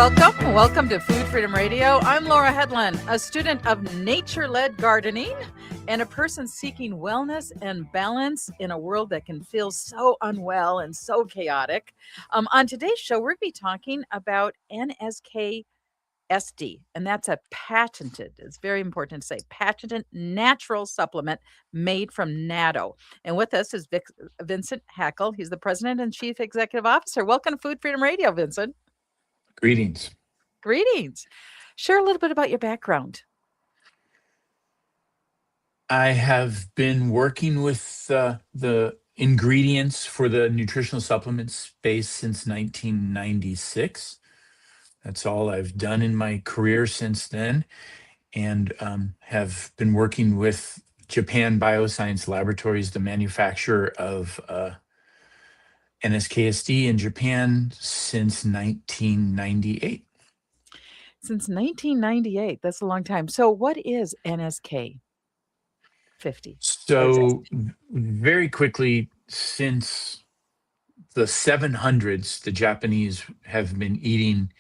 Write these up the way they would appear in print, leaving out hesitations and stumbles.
Welcome to Food Freedom Radio. I'm Laura Headland, a student of nature-led gardening and a person seeking wellness and balance in a world that can feel so unwell and so chaotic. On today's show, we're going to be talking about NSK SD, and that's a patented, it's very important to say, patented natural supplement made from natto. And with us is Vincent Hackle. He's the president and chief executive officer. Welcome to Food Freedom Radio, Vincent. Greetings. Greetings. Share a little bit about your background. I have been working with the ingredients for the nutritional supplement space since 1996. That's all I've done in my career since then, and have been working with Japan Bioscience Laboratories, the manufacturer of NSKSD in Japan, since 1998. Since 1998, that's a long time. So what is NSK 50? So very quickly, since the 700s, the Japanese have been eating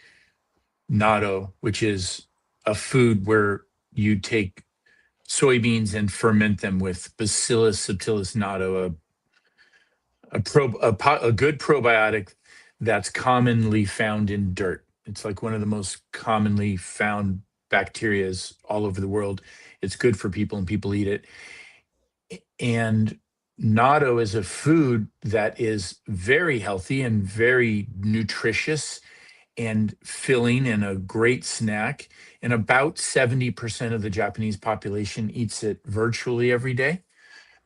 natto, which is a food where you take soybeans and ferment them with Bacillus subtilis natto, a good probiotic that's commonly found in dirt. It's like one of the most commonly found bacterias all over the world. It's good for people and people eat it. And natto is a food that is very healthy and very nutritious and filling and a great snack. And about 70% of the Japanese population eats it virtually every day,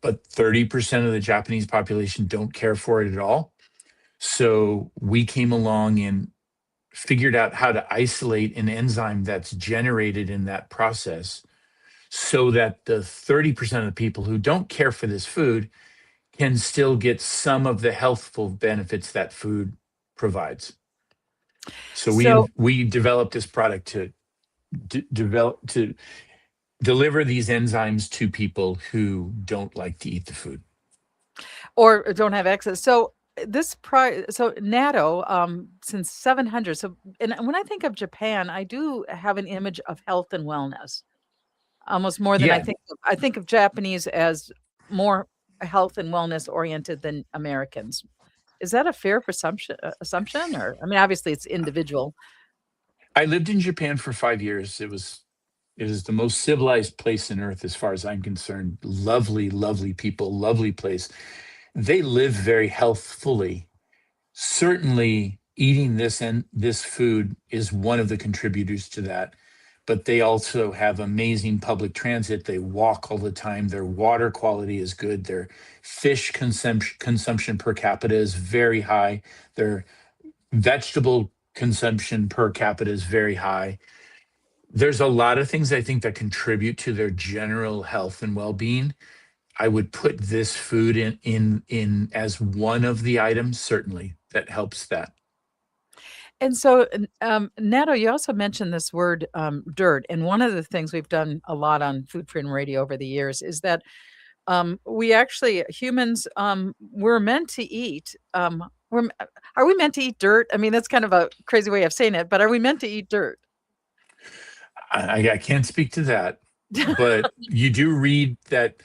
but 30% of the Japanese population don't care for it at all. So we came along and figured out how to isolate an enzyme that's generated in that process so that the 30% of the people who don't care for this food can still get some of the healthful benefits that food provides. So we developed this product to deliver these enzymes to people who don't like to eat the food or don't have access. So natto since 700. So, and when I think of Japan, I do have an image of health and wellness, almost more than Yeah. I think of Japanese as more health and wellness oriented than Americans. Is that a fair assumption? Or, I mean, obviously it's individual. I lived in Japan for 5 years. It is the most civilized place on earth as far as I'm concerned. Lovely, lovely people, lovely place. They live very healthfully. Certainly eating this food is one of the contributors to that, but they also have amazing public transit. They walk all the time. Their water quality is good. Their fish consumption per capita is very high. Their vegetable consumption per capita is very high. There's a lot of things I think that contribute to their general health and well-being. I would put this food in as one of the items, certainly, that helps that. And so, natto, you also mentioned this word, dirt. And one of the things we've done a lot on Food Freedom Radio over the years is that humans, we're meant to eat. Are we meant to eat dirt? I mean, that's kind of a crazy way of saying it, but are we meant to eat dirt? I can't speak to that, but you do read that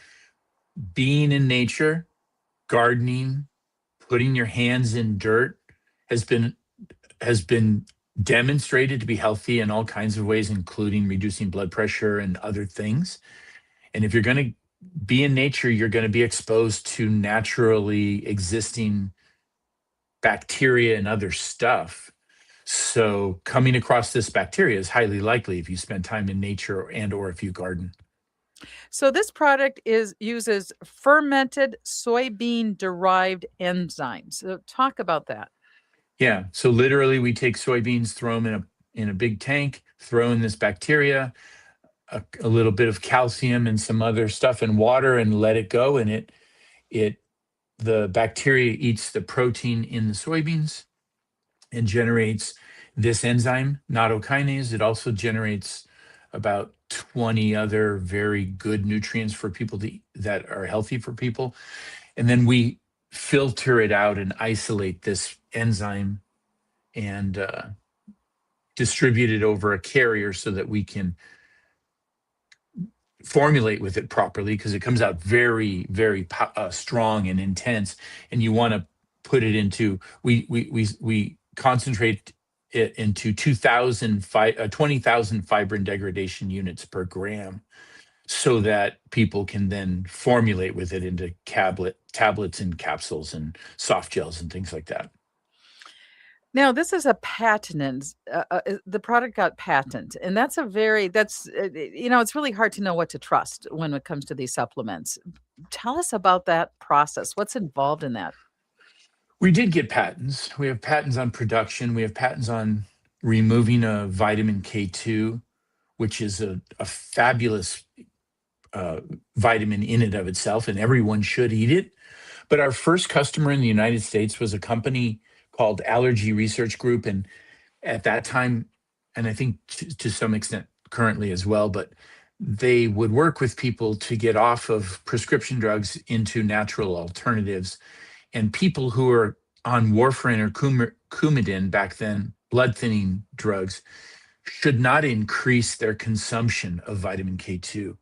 being in nature, gardening, putting your hands in dirt has been demonstrated to be healthy in all kinds of ways, including reducing blood pressure and other things. And if you're going to be in nature, you're going to be exposed to naturally existing bacteria and other stuff. So coming across this bacteria is highly likely if you spend time in nature or if you garden. So this product uses fermented soybean-derived enzymes. So talk about that. Yeah. So literally, we take soybeans, throw them in a big tank, throw in this bacteria, a little bit of calcium and some other stuff and water, and let it go. And the bacteria eats the protein in the soybeans and generates this enzyme, nattokinase. It also generates about 20 other very good nutrients for people to eat that are healthy for people. And then we filter it out and isolate this enzyme and distribute it over a carrier so that we can formulate with it properly, because it comes out very, very strong and intense. And you want to put it into, we concentrate it into 20,000 20,000 fibrin degradation units per gram, so that people can then formulate with it into tablets and capsules and soft gels and things like that. Now, this is a patented, the product got patent, and that's it's really hard to know what to trust when it comes to these supplements. Tell us about that process. What's involved in that? We did get patents. We have patents on production. We have patents on removing a vitamin K2, which is a fabulous vitamin in and of itself, and everyone should eat it. But our first customer in the United States was a company called Allergy Research Group. And at that time, and I think to some extent currently as well, but they would work with people to get off of prescription drugs into natural alternatives. And people who are on warfarin or Coumadin back then, blood thinning drugs, should not increase their consumption of vitamin K2.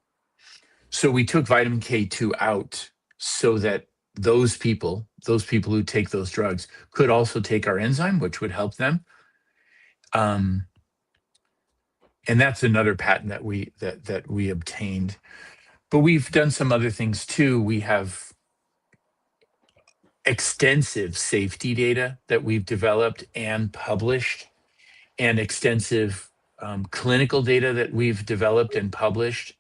So we took vitamin K2 out so that those people who take those drugs could also take our enzyme, which would help them. And that's another patent that we obtained. But we've done some other things too. We have extensive safety data that we've developed and published, and extensive clinical data that we've developed and published.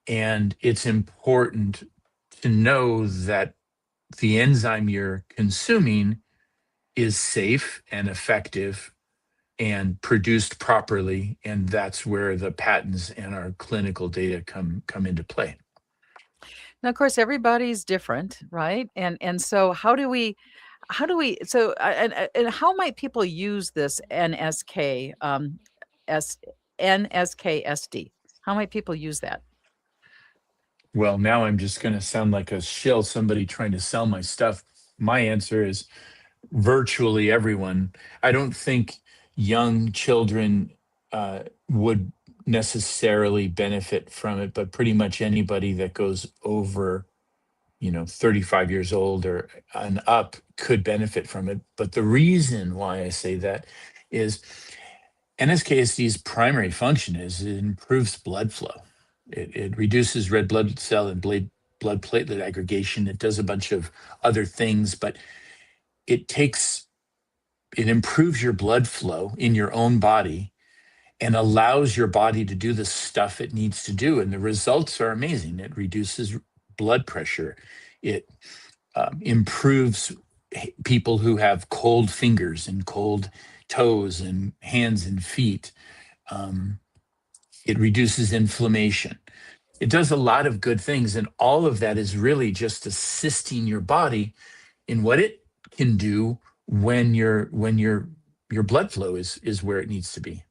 And it's important to know that the enzyme you're consuming is safe and effective and produced properly, and that's where the patents and our clinical data come into play. Now, of course, everybody's different, right? And so and how might people use this NSK NSKSD? How might people use that? Well, now I'm just going to sound like a shill, somebody trying to sell my stuff. My answer is virtually everyone. I don't think young children would necessarily benefit from it, but pretty much anybody that goes over, 35 years old or and up could benefit from it. But the reason why I say that is NSKSD's primary function is it improves blood flow. It reduces red blood cell and blood platelet aggregation. It does a bunch of other things, but it improves your blood flow in your own body and allows your body to do the stuff it needs to do. And the results are amazing. It reduces blood pressure. It improves people who have cold fingers and cold toes and hands and feet. It reduces inflammation. It does a lot of good things, and all of that is really just assisting your body in what it can do when your blood flow is where it needs to be.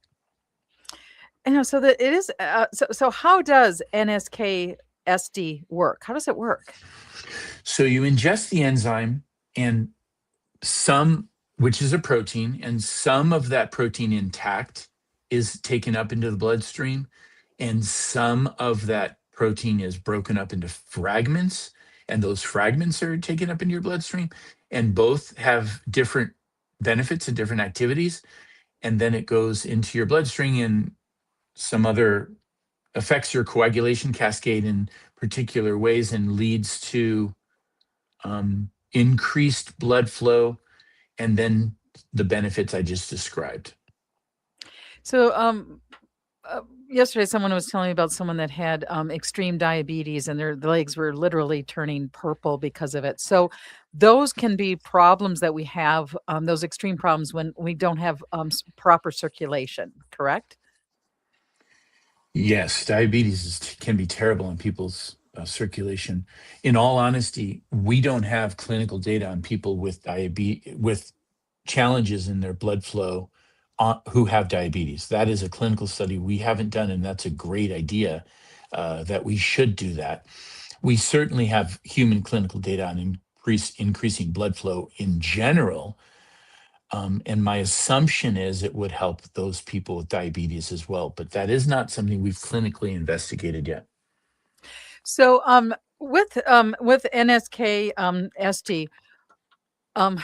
So that it is. So how does NSKSD work? How does it work? So you ingest the enzyme, and which is a protein, and some of that protein intact is taken up into the bloodstream, and some of that protein is broken up into fragments, and those fragments are taken up into your bloodstream, and both have different benefits and different activities. And then it goes into your bloodstream, and some other affects your coagulation cascade in particular ways and leads to increased blood flow, and then the benefits I just described. So, yesterday someone was telling me about someone that had extreme diabetes, and their legs were literally turning purple because of it. So, those can be problems that we have, those extreme problems when we don't have proper circulation, correct? Yes, diabetes can be terrible in people's circulation. In all honesty, we don't have clinical data on people with with challenges in their blood flow who have diabetes. That is a clinical study we haven't done, and that's a great idea that we should do that. We certainly have human clinical data on increasing blood flow in general, And my assumption is it would help those people with diabetes as well, but that is not something we've clinically investigated yet. So with NSK ST, um,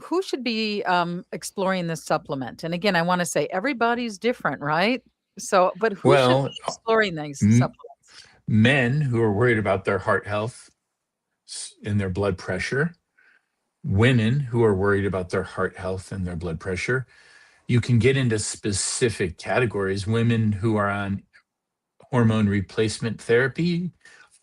who should be exploring this supplement? And again, I want to say everybody's different, right? So, but who should Well, be exploring these m- supplements? men who are worried about their heart health and their blood pressure, women who are worried about their heart health and their blood pressure. You can get into specific categories. Women who are on hormone replacement therapy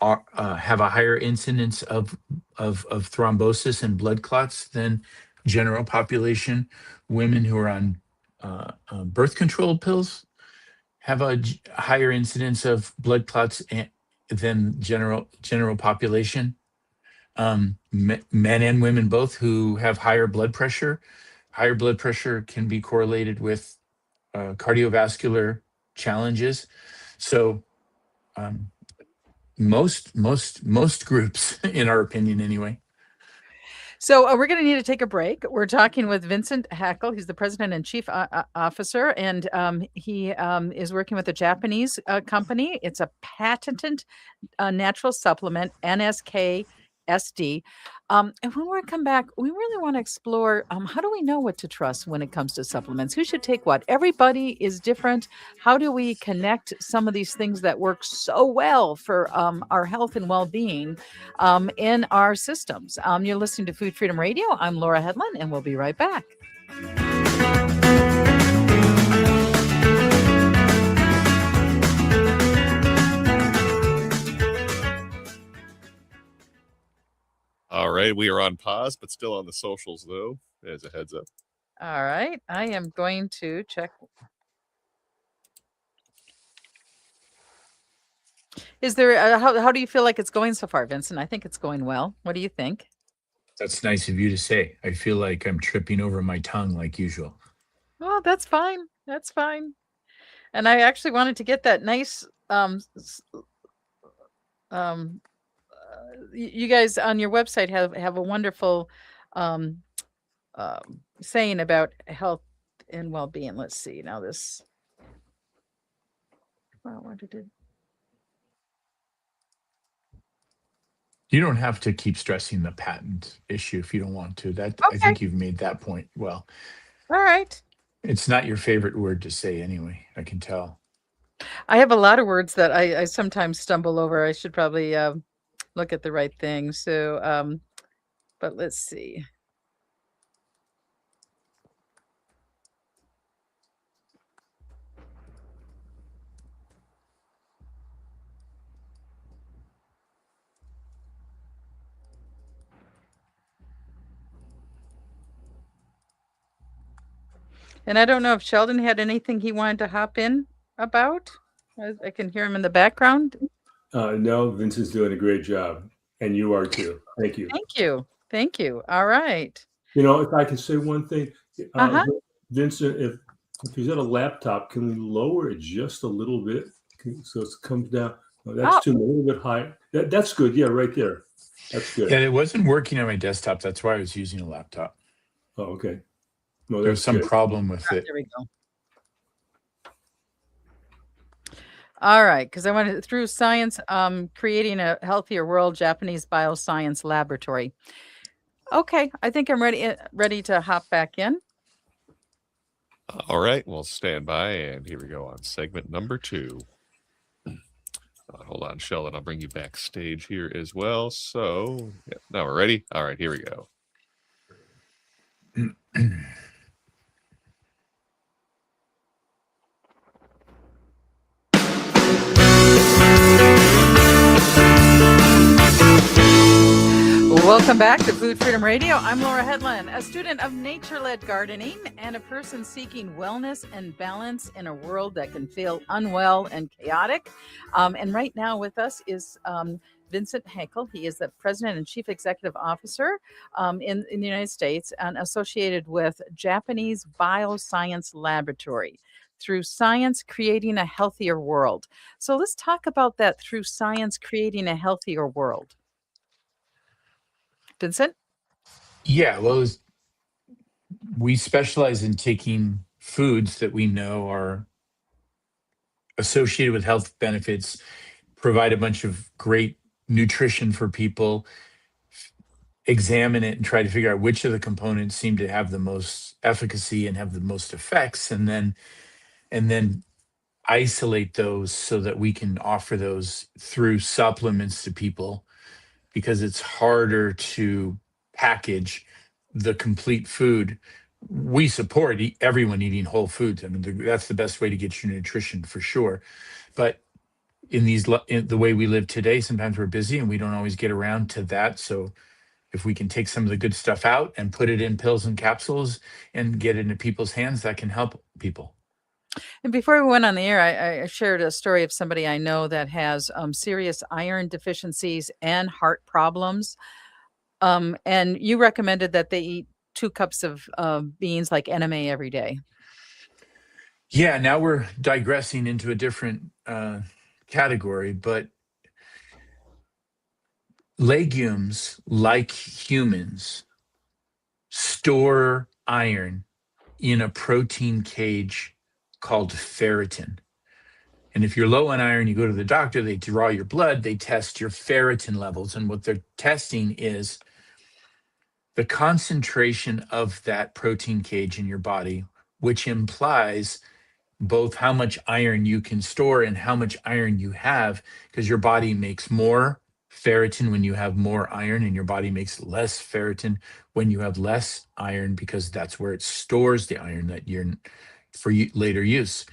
have a higher incidence of thrombosis and blood clots than general population. Women who are on birth control pills have a higher incidence of blood clots than general population. Men and women both who have higher blood pressure. Higher blood pressure can be correlated with cardiovascular challenges. So um, most groups, in our opinion, anyway. So we're going to need to take a break. We're talking with Vincent Hackle. He's the president and chief officer, and he is working with a Japanese company. It's a patented natural supplement, NSK SD. And when we come back, we really want to explore how do we know what to trust when it comes to supplements? Who should take what? Everybody is different. How do we connect some of these things that work so well for our health and well being in our systems? You're listening to Food Freedom Radio. I'm Laura Headland, and we'll be right back. All right, we are on pause, but still on the socials, though, as a heads up. All right, I am going to check. Is there, how do you feel like it's going so far, Vincent? I think it's going well. What do you think? That's nice of you to say. I feel like I'm tripping over my tongue like usual. Oh, that's fine. That's fine. And I actually wanted to get that nice, you guys on your website have a wonderful saying about health and well-being. Let's see now this. Wow, what did it? You don't have to keep stressing the patent issue if you don't want to. That I Okay. think you've made that point well. All right. It's not your favorite word to say anyway, I can tell. I have a lot of words that I sometimes stumble over. I should probably look at the right thing. So, but let's see. And I don't know if Sheldon had anything he wanted to hop in about. I can hear him in the background. No, Vincent's doing a great job, and you are too. Thank you. Thank you. Thank you. All right. You know, if I can say one thing, Uh-huh. Vincent, if he's at a laptop, can we lower it just a little bit so it comes down? Oh, that's too a little bit high. That's good. Yeah, right there. That's good. Yeah, it wasn't working on my desktop. That's why I was using a laptop. Oh, okay. No, There's some good. problem with it. There we go. All right, because I wanted through science, creating a healthier world, Japanese bioscience laboratory. Okay, I think I'm ready to hop back in. All right, well, stand by, and here we go on segment number 2. Hold on, Sheldon, I'll bring you backstage here as well. So, yeah, now we're ready. All right, here we go. Welcome back to Food Freedom Radio. I'm Laura Headland, a student of nature-led gardening and a person seeking wellness and balance in a world that can feel unwell and chaotic. And right now with us is Vincent Hackle. He is the president and chief executive officer in the United States and associated with Japanese Bioscience Laboratory. Through science, creating a healthier world. So let's talk about that, through science, creating a healthier world. Vincent? Yeah, well, we specialize in taking foods that we know are associated with health benefits, provide a bunch of great nutrition for people, examine it and try to figure out which of the components seem to have the most efficacy and have the most effects, and then isolate those so that we can offer those through supplements to people, because it's harder to package the complete food. We support everyone eating whole foods. I mean, that's the best way to get your nutrition for sure. But in the way we live today, sometimes we're busy and we don't always get around to that. So if we can take some of the good stuff out and put it in pills and capsules and get it into people's hands, that can help people. And before we went on the air, I shared a story of somebody I know that has serious iron deficiencies and heart problems. And you recommended that they eat 2 cups of beans like NMA every day. Yeah, now we're digressing into a different category, but legumes, like humans, store iron in a protein cage called ferritin. And if you're low on iron, you go to the doctor, they draw your blood, they test your ferritin levels. And what they're testing is the concentration of that protein cage in your body, which implies both how much iron you can store and how much iron you have, because your body makes more ferritin when you have more iron, and your body makes less ferritin when you have less iron, because that's where it stores the iron that you're for later use.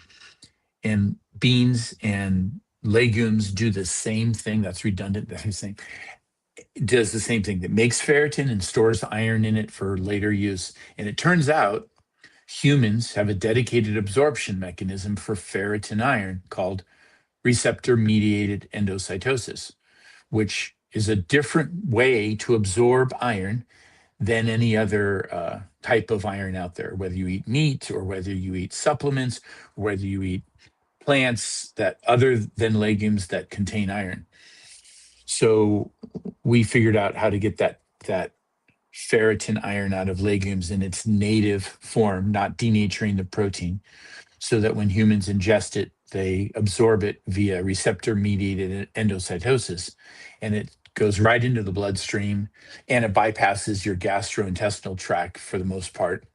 And beans and legumes do the same thing. That's redundant. That's the same. It does the same thing. That makes ferritin and stores iron in it for later use. And it turns out humans have a dedicated absorption mechanism for ferritin iron called receptor-mediated endocytosis, which is a different way to absorb iron than any other type of iron out there, whether you eat meat or whether you eat supplements, or whether you eat plants that other than legumes that contain iron. So we figured out how to get that ferritin iron out of legumes in its native form, not denaturing the protein, so that when humans ingest it, they absorb it via receptor-mediated endocytosis, and it goes right into the bloodstream, and it bypasses your gastrointestinal tract for the most part.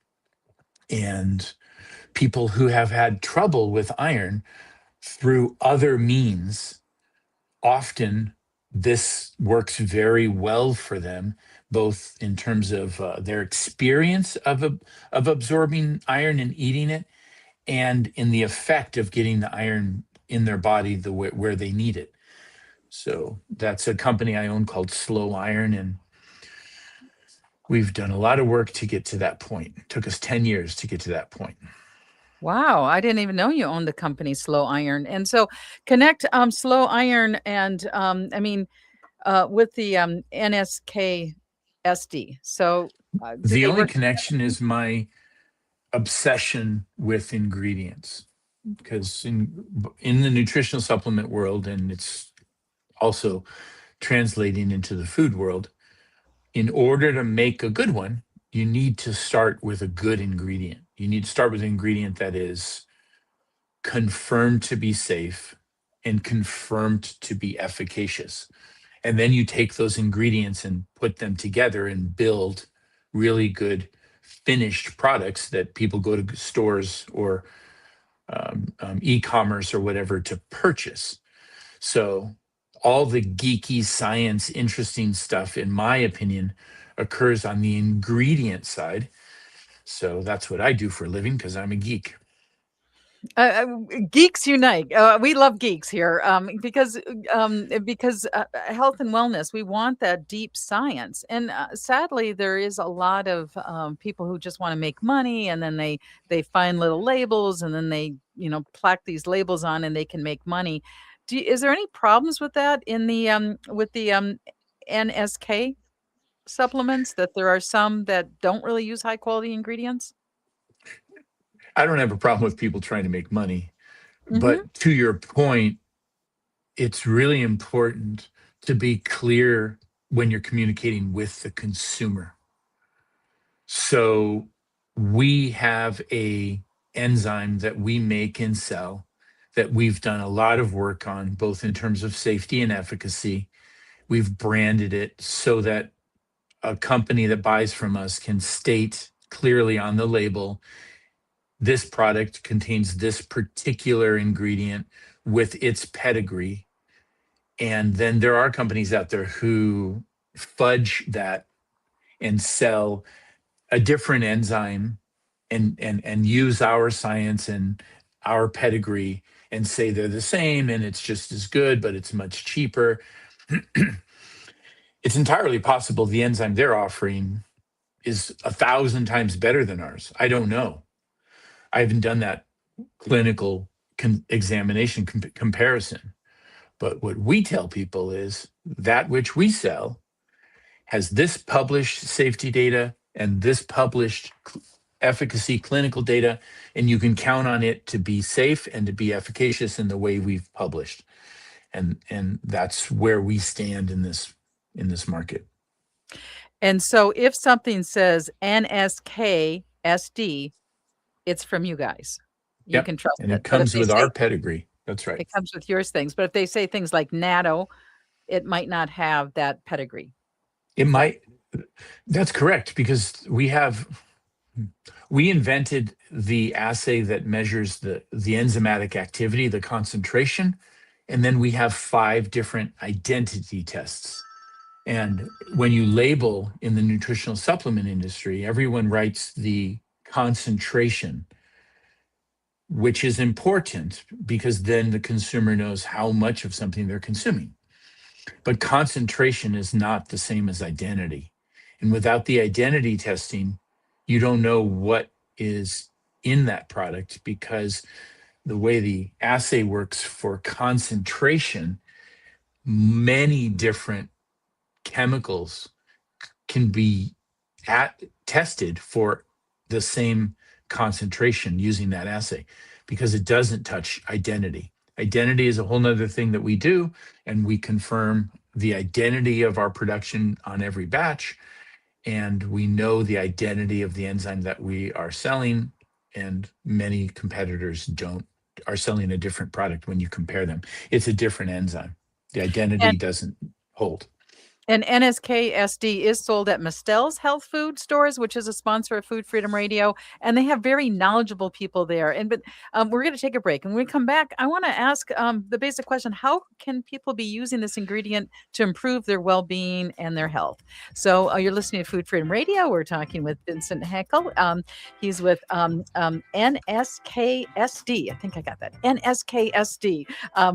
And people who have had trouble with iron through other means, often this works very well for them, both in terms of their experience of absorbing iron and eating it, and in the effect of getting the iron in their body where they need it. So that's a company I own called Slow Iron, and we've done a lot of work to get to that point. It took us 10 years to get to that point. Wow, I didn't even know you owned the company Slow Iron. And so connect Slow Iron and with the NSK-SD. So the only connection is my obsession with ingredients, because in the nutritional supplement world, and it's also translating into the food world, in order to make a good one, you need to start with a good ingredient. You need to start with an ingredient that is confirmed to be safe and confirmed to be efficacious. And then you take those ingredients and put them together and build really good finished products that people go to stores or e-commerce or whatever to purchase. So all the geeky science, interesting stuff, in my opinion, occurs on the ingredient side. So that's what I do for a living, because I'm a geek. Geeks unite. We love geeks here because health and wellness, we want that deep science. And sadly, there is a lot of people who just want to make money, and then they find little labels, and then they plaque these labels on, and they can make money. Is there any problems with that in the with the NSK supplements, that there are some that don't really use high quality ingredients? I don't have a problem with people trying to make money. Mhm. But to your point, it's really important to be clear when you're communicating with the consumer. So We have a enzyme that we make and sell that we've done a lot of work on, both in terms of safety and efficacy. We've branded it so that a company that buys from us can state clearly on the label, this product contains this particular ingredient with its pedigree. And then there are companies out there who fudge that and sell a different enzyme and use our science and our pedigree and say they're the same and it's just as good, but it's much cheaper. It's entirely possible the enzyme they're offering is 1,000 times better than ours. I don't know. I haven't done that clinical examination comparison. But what we tell people is that which we sell has this published safety data and this published efficacy clinical data, and you can count on it to be safe and to be efficacious in the way we've published. And that's where we stand in this market. And so if something says NSKSD, it's from you guys. You can trust and it. it comes with our pedigree. That's right. It comes with yours things. But if they say things like natto, it might not have that pedigree. It might. That's correct, because we invented the assay that measures the enzymatic activity, the concentration, and then we have 5 different identity tests. And when you label in the nutritional supplement industry, everyone writes the concentration, which is important because then the consumer knows how much of something they're consuming. But concentration is not the same as identity. And without the identity testing, you don't know what is in that product, because the way the assay works for concentration, many different chemicals can be tested for the same concentration using that assay, because it doesn't touch identity. Identity is a whole nother thing that we do, and we confirm the identity of our production on every batch, and we know the identity of the enzyme that we are selling, and many competitors are selling a different product when you compare them. It's a different enzyme. The identity doesn't hold. And NSKSD is sold at Mistel's Health Food Stores, which is a sponsor of Food Freedom Radio, and they have very knowledgeable people there. But we're going to take a break, and when we come back, I want to ask the basic question: how can people be using this ingredient to improve their well-being and their health? So you're listening to Food Freedom Radio. We're talking with Vincent Henkel. He's with NSKSD. I think I got that. NSKSD.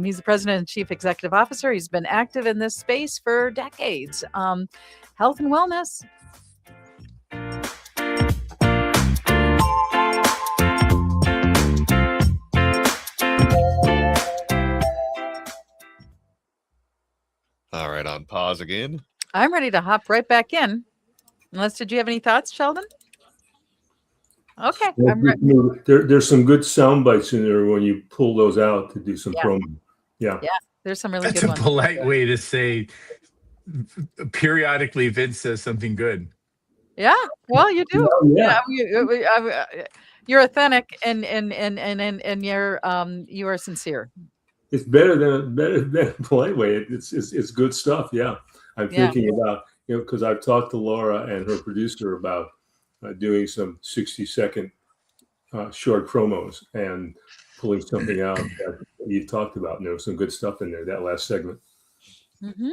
He's the president and chief executive officer. He's been active in this space for decades. Health and wellness. All right, on pause again. I'm ready to hop right back in. Unless, did you have any thoughts, Sheldon? Okay. There's some good sound bites in there when you pull those out to do some promo. Yeah. There's some really That's good a ones. polite way to say periodically Vince says something good. Yeah, well, you do. Yeah. You're authentic and you are sincere. It's better than a polite way. It's good stuff. Yeah. I'm thinking about, because I've talked to Laura and her producer about doing some 60-second short promos and pulling something out that you talked about. And there was some good stuff in there, that last segment. Mm-hmm.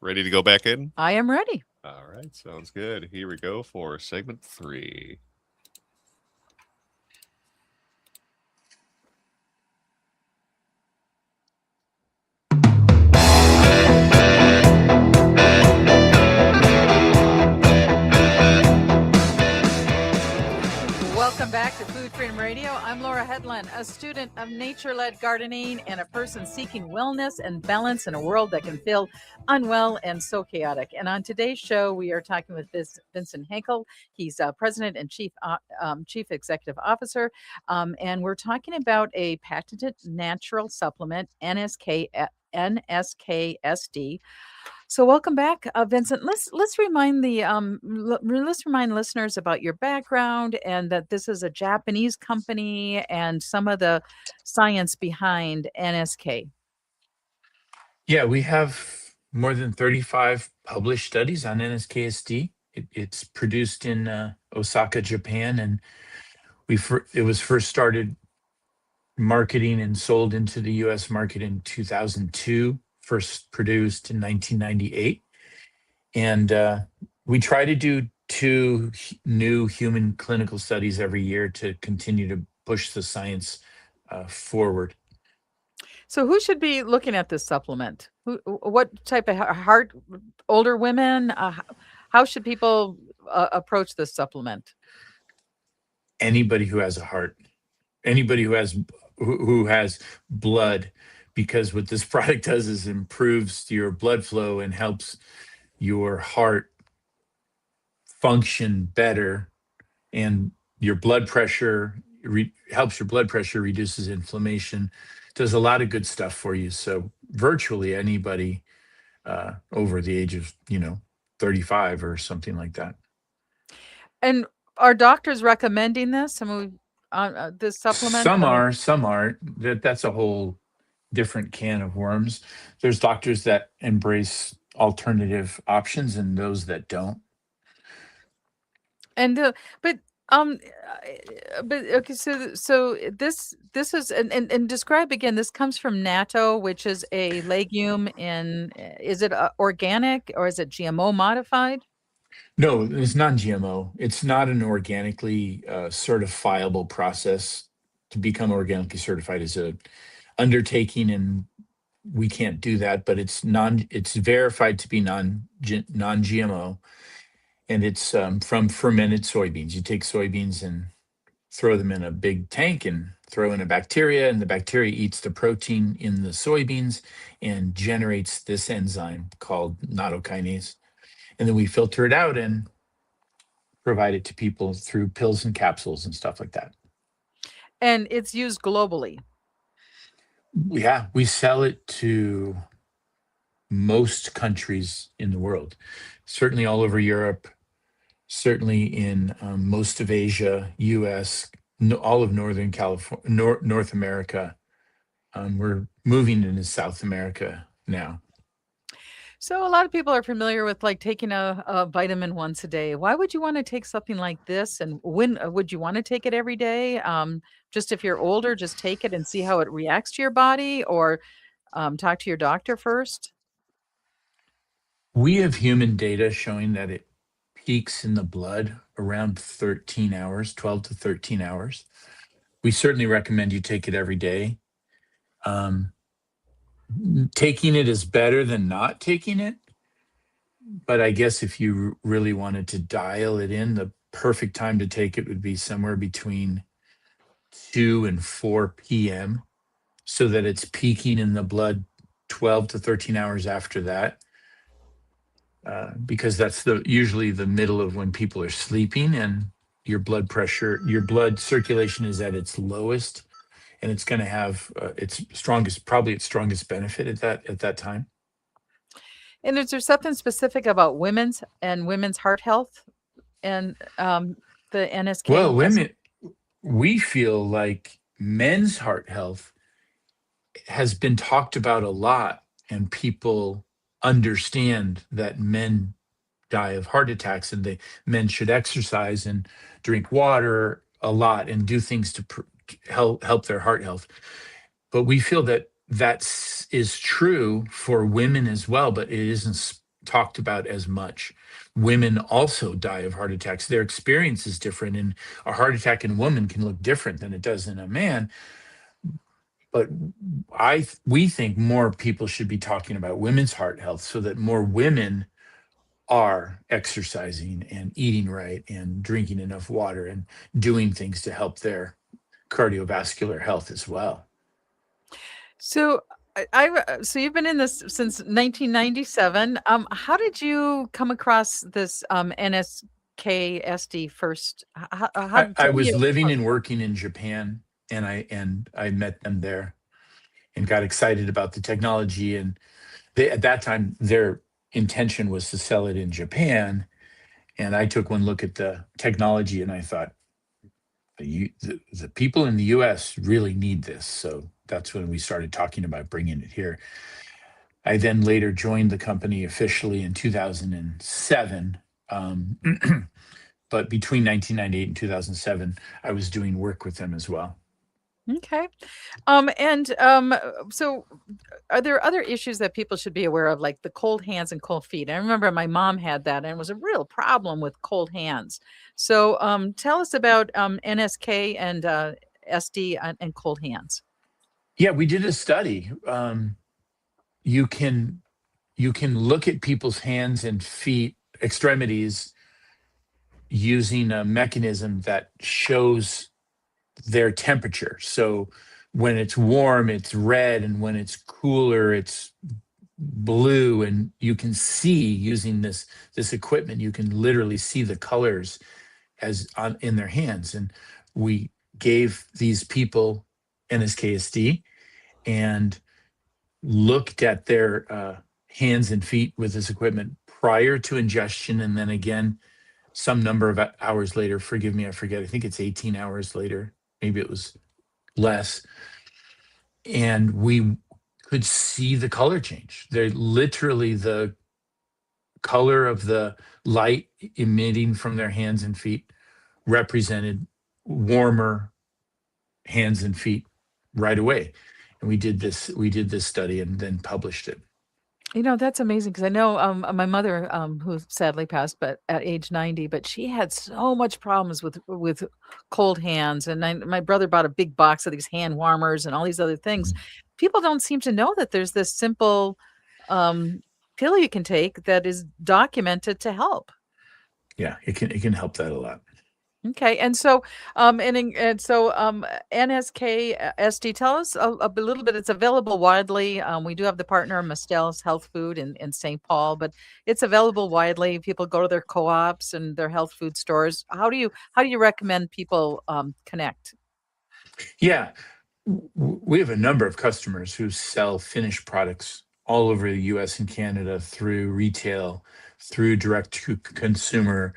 Ready to go back in? I am ready. All right, sounds good. Here we go for segment 3. Welcome back to Food Freedom Radio. I'm Laura Hedlund, a student of nature-led gardening and a person seeking wellness and balance in a world that can feel unwell and so chaotic. And on today's show, we are talking with Vincent Henkel. He's president and chief executive officer, and we're talking about a patented natural supplement, NSKSD. So welcome back, Vincent. Let's remind let's remind listeners about your background and that this is a Japanese company and some of the science behind NSK. Yeah, we have more than 35 published studies on NSKSD. It's produced in Osaka, Japan, and it was first started marketing and sold into the US market in 2002, first produced in 1998. And we try to do 2 new human clinical studies every year to continue to push the science forward. So who should be looking at this supplement? What type of heart? Older women? How should people approach this supplement? Anybody who has a heart, anybody who has blood, because what this product does is improves your blood flow and helps your heart function better, and your blood pressure helps your blood pressure, reduces inflammation, does a lot of good stuff for you. So virtually anybody over the age of 35 or something like that. And are doctors recommending this? I mean, this supplement? Some aren't. That's a whole different can of worms. There's doctors that embrace alternative options and those that don't. And but okay, so this is and describe again. This comes from natto, which is a legume. Is it organic or is it GMO modified? No, it's non-GMO. It's not an organically certifiable process. To become organically certified is a undertaking, and we can't do that. But it's verified to be non-GMO, and it's from fermented soybeans. You take soybeans and throw them in a big tank and throw in a bacteria, and the bacteria eats the protein in the soybeans and generates this enzyme called nattokinase. And then we filter it out and provide it to people through pills and capsules and stuff like that. And it's used globally. Yeah, we sell it to most countries in the world, certainly all over Europe, certainly in most of Asia, US, all of Northern California, North America. We're moving into South America now. So a lot of people are familiar with like taking a vitamin once a day. Why would you want to take something like this? And when would you want to take it every day? Just if you're older, just take it and see how it reacts to your body, or talk to your doctor first. We have human data showing that it peaks in the blood around 13 hours, 12 to 13 hours. We certainly recommend you take it every day. Taking it is better than not taking it. But I guess if you really wanted to dial it in, the perfect time to take it would be somewhere between 2 and 4 p.m. so that it's peaking in the blood 12 to 13 hours after that. Because that's usually the middle of when people are sleeping and your blood pressure, your blood circulation is at its lowest, and it's going to have its strongest benefit at that time. And is there something specific about women's heart health and the NSK? Well, we feel like men's heart health has been talked about a lot, and people understand that men die of heart attacks, and men should exercise and drink water a lot and do things to help their heart health. But we feel that is true for women as well, but it isn't talked about as much. Women also die of heart attacks. Their experience is different, and a heart attack in a woman can look different than it does in a man. But we think more people should be talking about women's heart health so that more women are exercising and eating right and drinking enough water and doing things to help their cardiovascular health as well. So so you've been in this since 1997. How did you come across this NSKSD first? I was living and working in Japan, and I met them there and got excited about the technology. And at that time, their intention was to sell it in Japan. And I took one look at the technology and I thought, the people in the US really need this. So that's when we started talking about bringing it here. I then later joined the company officially in 2007. But between 1998 and 2007, I was doing work with them as well. Okay. So are there other issues that people should be aware of, like the cold hands and cold feet? I remember my mom had that and it was a real problem with cold hands. So tell us about NSK and SD and cold hands. Yeah, we did a study. You can look at people's hands and feet, extremities, using a mechanism that shows their temperature. So when it's warm, it's red, and when it's cooler, it's blue. And you can see, using this equipment, you can literally see the colors in their hands. And we gave these people NSKSD and looked at their hands and feet with this equipment prior to ingestion, and then again some number of hours later. Forgive me, I forget. I think it's 18 hours later. Maybe it was less. And we could see the color change. They're literally, the color of the light emitting from their hands and feet represented warmer hands and feet right away. And we did this study and then published it. That's amazing because I know my mother, who sadly passed, but at age 90, but she had so much problems with cold hands. And my brother bought a big box of these hand warmers and all these other things. People don't seem to know that there's this simple pill you can take that is documented to help. Yeah, it can help that a lot. Okay, and so NSKSD, tell us a little bit. It's available widely. We do have the partner Mastel's Health Food in St. Paul, but it's available widely. People go to their co-ops and their health food stores. How do you recommend people connect? Yeah, we have a number of customers who sell finished products all over the U.S. and Canada through retail, through direct to consumer,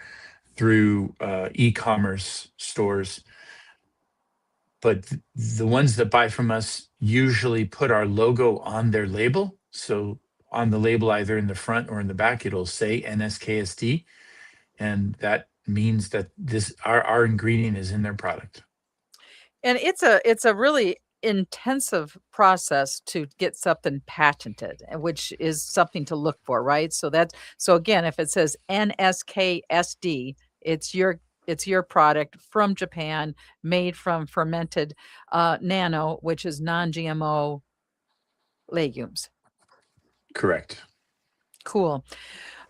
through e-commerce stores. But the ones that buy from us usually put our logo on their label. So on the label, either in the front or in the back, it'll say NSKSD. And that means that our ingredient is in their product. And it's a really intensive process to get something patented, which is something to look for, right? So again, if it says NSKSD, it's your product from Japan, made from fermented nano, which is non-GMO legumes. Correct. Cool.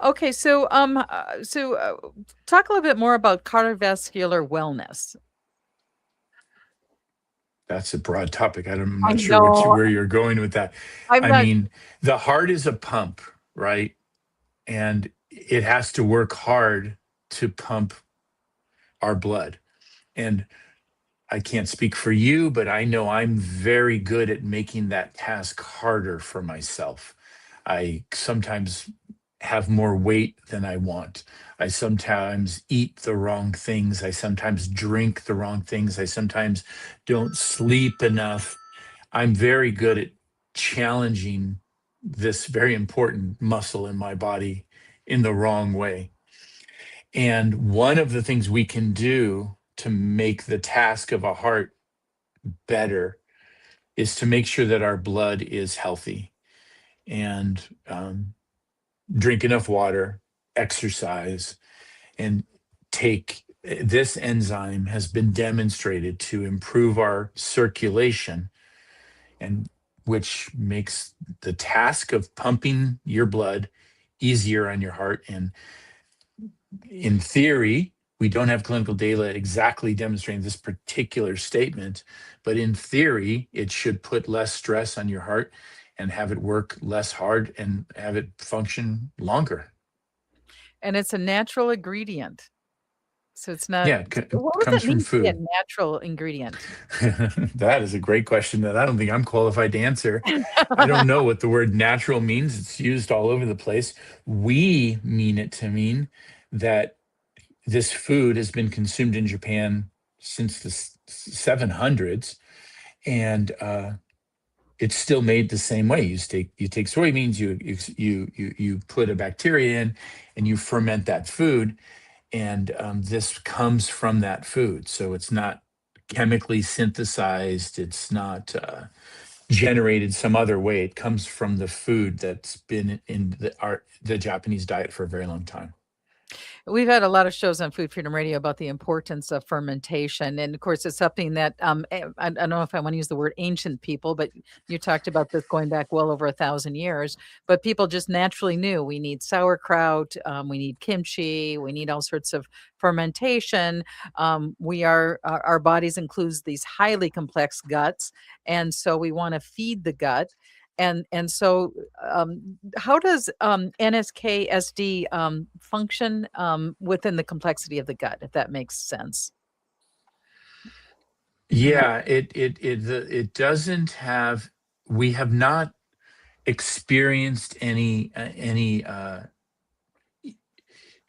Okay, so talk a little bit more about cardiovascular wellness. That's a broad topic. I'm not sure where you're going with that. I mean, the heart is a pump, right? And it has to work hard to pump our blood. And I can't speak for you, but I know I'm very good at making that task harder for myself. I sometimes have more weight than I want. I sometimes eat the wrong things. I sometimes drink the wrong things. I sometimes don't sleep enough. I'm very good at challenging this very important muscle in my body in the wrong way. And one of the things we can do to make the task of a heart better is to make sure that our blood is healthy and drink enough water, exercise, and this enzyme has been demonstrated to improve our circulation, and which makes the task of pumping your blood easier on your heart. And in theory, we don't have clinical data exactly demonstrating this particular statement, but in theory, it should put less stress on your heart and have it work less hard and have it function longer. And it's a natural ingredient. So it's not. Yeah, What does comes it mean from to be a food. natural ingredient? That is a great question that I don't think I'm qualified to answer. I don't know what the word natural means. It's used all over the place. We mean it to mean that this food has been consumed in Japan since the 700s, and it's still made the same way. You take soybeans, you put a bacteria in, and you ferment that food, and this comes from that food. So it's not chemically synthesized. It's not generated some other way. It comes from the food that's been in the Japanese diet for a very long time. We've had a lot of shows on Food Freedom Radio about the importance of fermentation. And of course, it's something that I don't know if I want to use the word ancient people, but you talked about this going back well over 1,000 years. But people just naturally knew we need sauerkraut, we need kimchi, we need all sorts of fermentation. Our bodies includes these highly complex guts, and so we want to feed the gut. And so how does NSK-SD function within the complexity of the gut, if that makes sense? Yeah, it doesn't have. We have not experienced any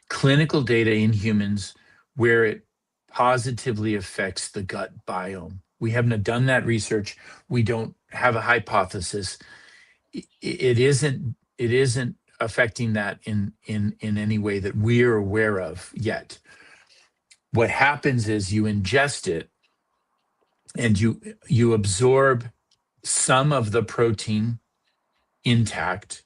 clinical data in humans where it positively affects the gut biome. We haven't done that research. We don't have a hypothesis. It isn't affecting that in any way that we're aware of yet. What happens is you ingest it, and you absorb some of the protein intact,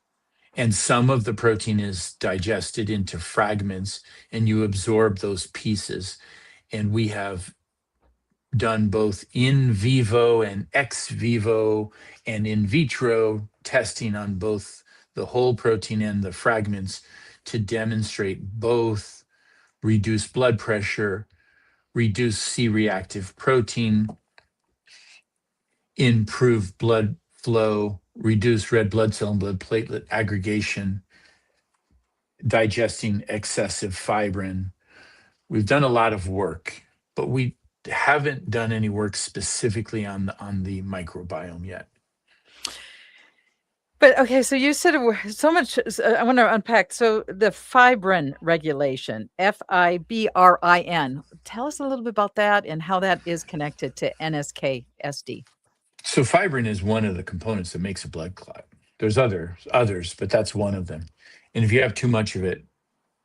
and some of the protein is digested into fragments, and you absorb those pieces. And we have done both in vivo and ex vivo and in vitro testing on both the whole protein and the fragments to demonstrate both reduced blood pressure, reduced C-reactive protein, improved blood flow, reduced red blood cell and blood platelet aggregation, digesting excessive fibrin. We've done a lot of work, but we haven't done any work specifically on the microbiome yet. But okay, so you said so much. I want to unpack. So the fibrin regulation, FIBRIN. Tell us a little bit about that and how that is connected to NSK-SD. So fibrin is one of the components that makes a blood clot. There's others, but that's one of them. And if you have too much of it,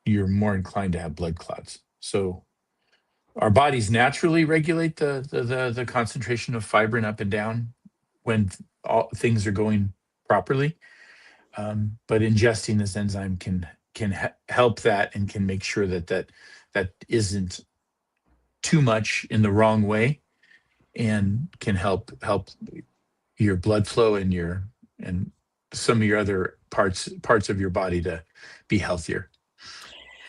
you're more inclined to have blood clots. So our bodies naturally regulate the concentration of fibrin up and down when all things are going properly. But ingesting this enzyme can help that, and can make sure that isn't too much in the wrong way, and can help your blood flow and some of your other parts of your body to be healthier.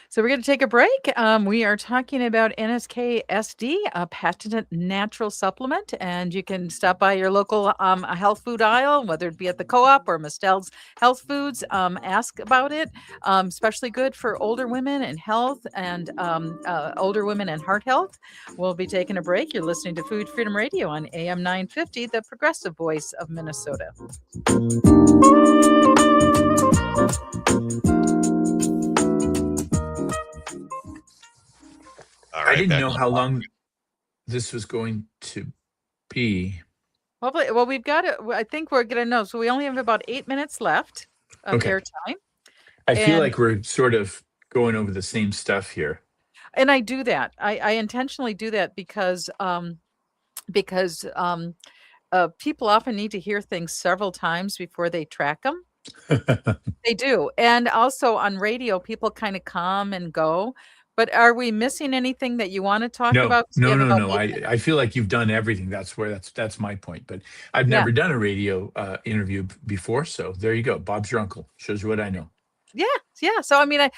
So we're going to take a break. We are talking about NSK-SD, a patented natural supplement, and you can stop by your local health food aisle, whether it be at the Co-op or Mistel's Health Foods. Ask about it. Especially good for older women and health, and older women and heart health. We'll be taking a break. You're listening to Food Freedom Radio on AM 950, the progressive voice of Minnesota. I didn't know how long this was going to be. Well, we've got it. I think we're going to know. So we only have about 8 minutes left of airtime. I feel like we're sort of going over the same stuff here. And I do that. I intentionally do that because people often need to hear things several times before they track them. They do. And also on radio, people kind of come and go. But are we missing anything that you want to talk about? No. I feel like you've done everything. That's my point. But I've never done a radio interview before, so there you go. Bob's your uncle. Shows you what I know. Yeah. So I mean, I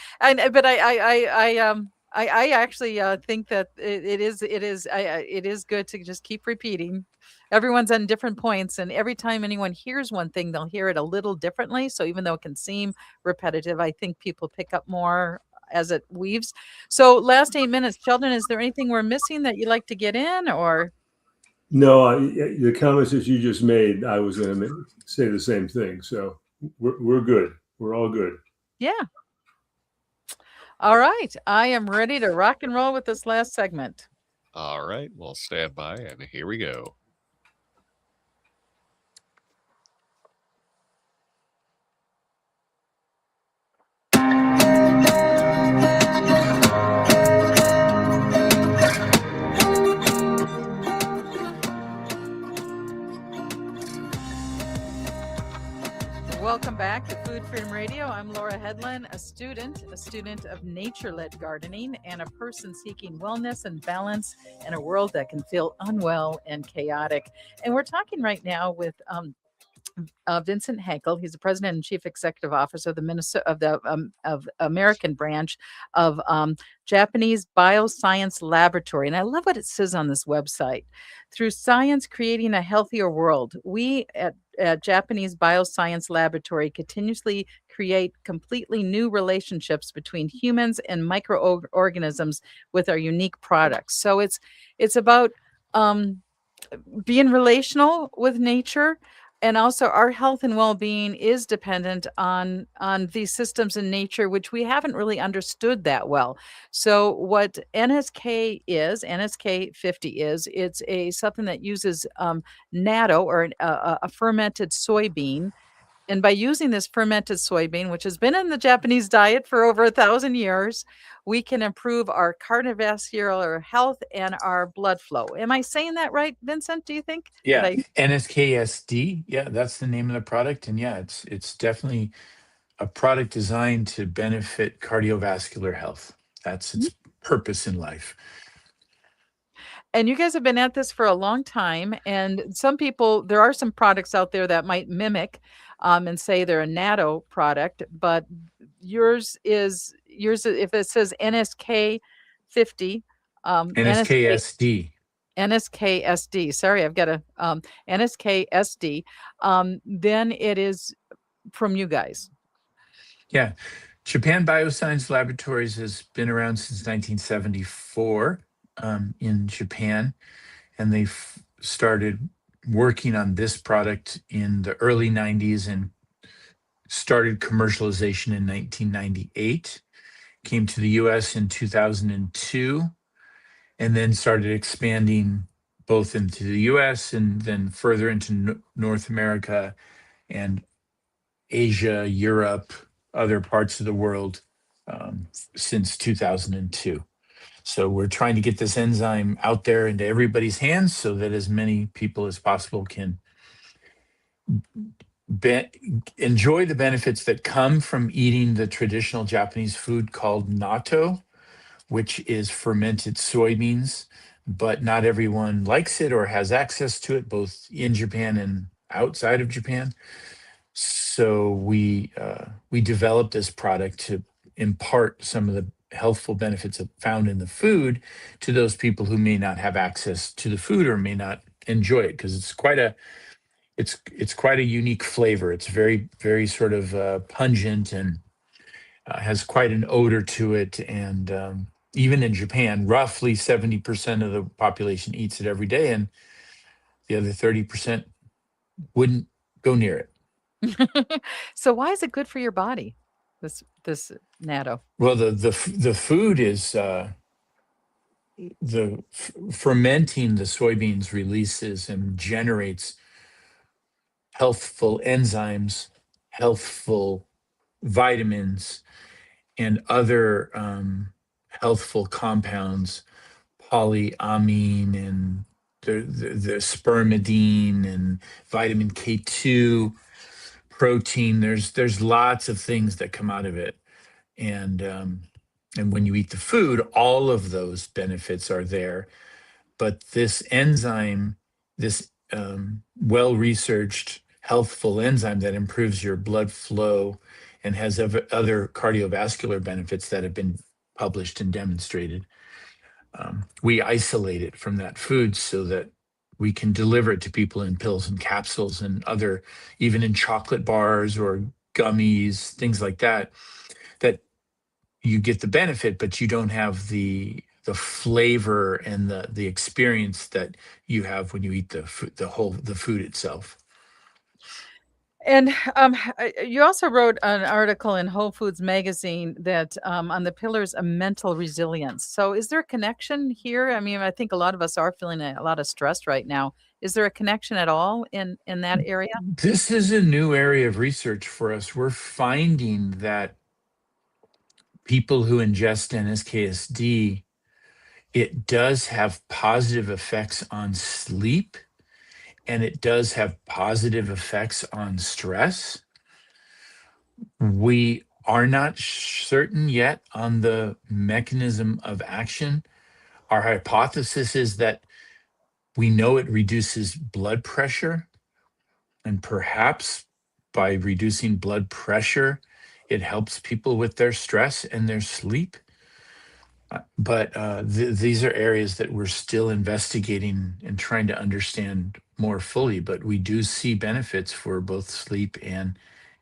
actually think that it is good to just keep repeating. Everyone's on different points, and every time anyone hears one thing, they'll hear it a little differently. So even though it can seem repetitive, I think people pick up more as it weaves. So last 8 minutes, Sheldon, is there anything we're missing that you'd like to get in, or? No, the comments that you just made, I was going to say the same thing. So we're good. We're all good. Yeah. All right. I am ready to rock and roll with this last segment. All right, well, stand by, and here we go. Welcome back to Food Freedom Radio. I'm Laura Headland, a student of nature-led gardening, and a person seeking wellness and balance in a world that can feel unwell and chaotic. And we're talking right now with Vincent Hankel. He's the president and chief executive officer of the American branch of Japanese Bioscience Laboratory. And I love what it says on this website. Through science creating a healthier world, we at Japanese Bioscience Laboratory continuously create completely new relationships between humans and microorganisms with our unique products. So it's about being relational with nature. And also our health and well-being is dependent on these systems in nature, which we haven't really understood that well. So what NSK 50 is, it's something that uses natto, or a fermented soybean. And by using this fermented soybean, which has been in the Japanese diet for over 1,000 years, we can improve our cardiovascular health and our blood flow. Am I saying that right, Vincent? Do you think? Yeah, NSKSD. Yeah, that's the name of the product. And yeah, it's definitely a product designed to benefit cardiovascular health. That's its purpose in life. And you guys have been at this for a long time. And there are some products out there that might mimic and say they're a natto product, but yours, if it says NSK 50, NSKSD. NSKSD. Sorry, I've got a NSKSD. Then it is from you guys. Yeah. Japan Bioscience Laboratories has been around since 1974 in Japan, and they started working on this product in the early 90s and started commercialization in 1998, came to the US in 2002, and then started expanding both into the US and then further into North America and Asia, Europe, other parts of the world since 2002. So we're trying to get this enzyme out there into everybody's hands so that as many people as possible can enjoy the benefits that come from eating the traditional Japanese food called natto, which is fermented soybeans, but not everyone likes it or has access to it, both in Japan and outside of Japan. So we developed this product to impart some of the healthful benefits found in the food to those people who may not have access to the food or may not enjoy it, because it's quite a unique flavor. It's very, very sort of pungent and has quite an odor to it. And even in Japan, roughly 70% of the population eats it every day, and the other 30% wouldn't go near it. So why is it good for your body, this natto? Well, the food is fermenting the soybeans releases and generates healthful enzymes, healthful vitamins, and other healthful compounds, polyamine and the spermidine and vitamin K2, protein. There's lots of things that come out of it, and when you eat the food, all of those benefits are there. But this enzyme, this well-researched healthful enzyme that improves your blood flow and has other cardiovascular benefits that have been published and demonstrated, we isolate it from that food so that we can deliver it to people in pills and capsules and other, even in chocolate bars or gummies, things like that, that you get the benefit, but you don't have the flavor and the experience that you have when you eat the food itself. And you also wrote an article in Whole Foods magazine that on the pillars of mental resilience. So is there a connection here? I mean, I think a lot of us are feeling a lot of stress right now. Is there a connection at all in that area? This is a new area of research for us. We're finding that people who ingest NSKSD, it does have positive effects on sleep, and it does have positive effects on stress. We are not certain yet on the mechanism of action. Our hypothesis is that we know it reduces blood pressure, and perhaps by reducing blood pressure, it helps people with their stress and their sleep. But these are areas that we're still investigating and trying to understand more fully. But we do see benefits for both sleep and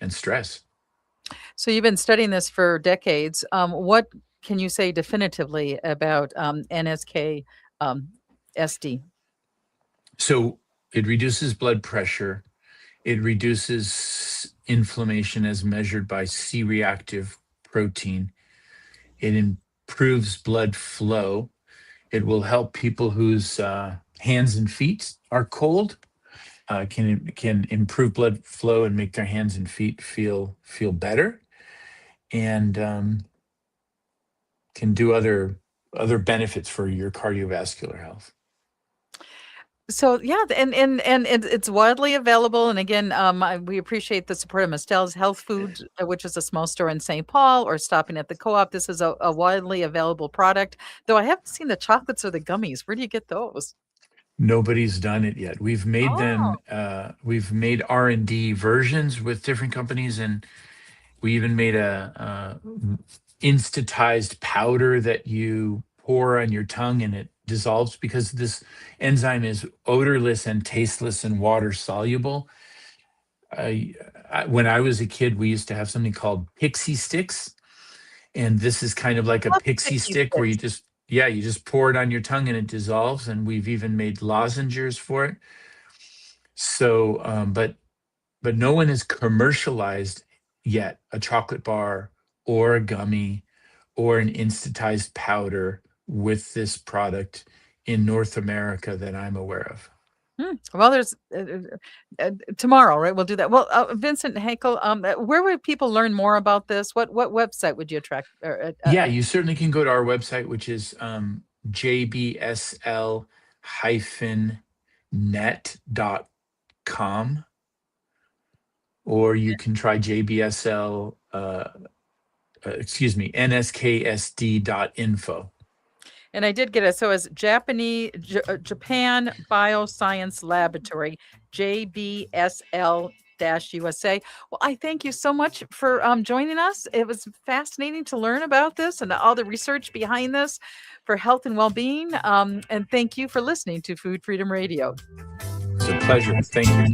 stress. So you've been studying this for decades. What can you say definitively about NSK SD? So it reduces blood pressure. It reduces inflammation as measured by C-reactive protein. It improves blood flow. It will help people whose hands and feet are cold. Can improve blood flow and make their hands and feet feel better, and can do other benefits for your cardiovascular health. So yeah, and it's widely available. And again, we appreciate the support of Mistel's Health Food, which is a small store in St. Paul, or stopping at the Co-op. This is a widely available product, though I haven't seen the chocolates or the gummies. Where do you get those? Nobody's done it yet. We've made them. We've made R&D versions with different companies, and we even made a instatized powder that you pour on your tongue and it dissolves, because this enzyme is odorless and tasteless and water soluble. When I was a kid, we used to have something called Pixie Sticks, and this is kind of like a pixie stick where you just pour it on your tongue and it dissolves. And we've even made lozenges for it. So, but no one has commercialized yet a chocolate bar or a gummy or an instatized powder with this product in North America that I'm aware of. Well, there's tomorrow, right? We'll do that. Well, Vincent Hankel, where would people learn more about this? What website would you attract? Yeah, you certainly can go to our website, which is jbsl-net.com, or you can try nsksd.info. And I did get it. So it's Japan Bioscience Laboratory, JBSL-USA. Well, I thank you so much for joining us. It was fascinating to learn about this and all the research behind this for health and well-being. And thank you for listening to Food Freedom Radio. It's a pleasure. Thank you.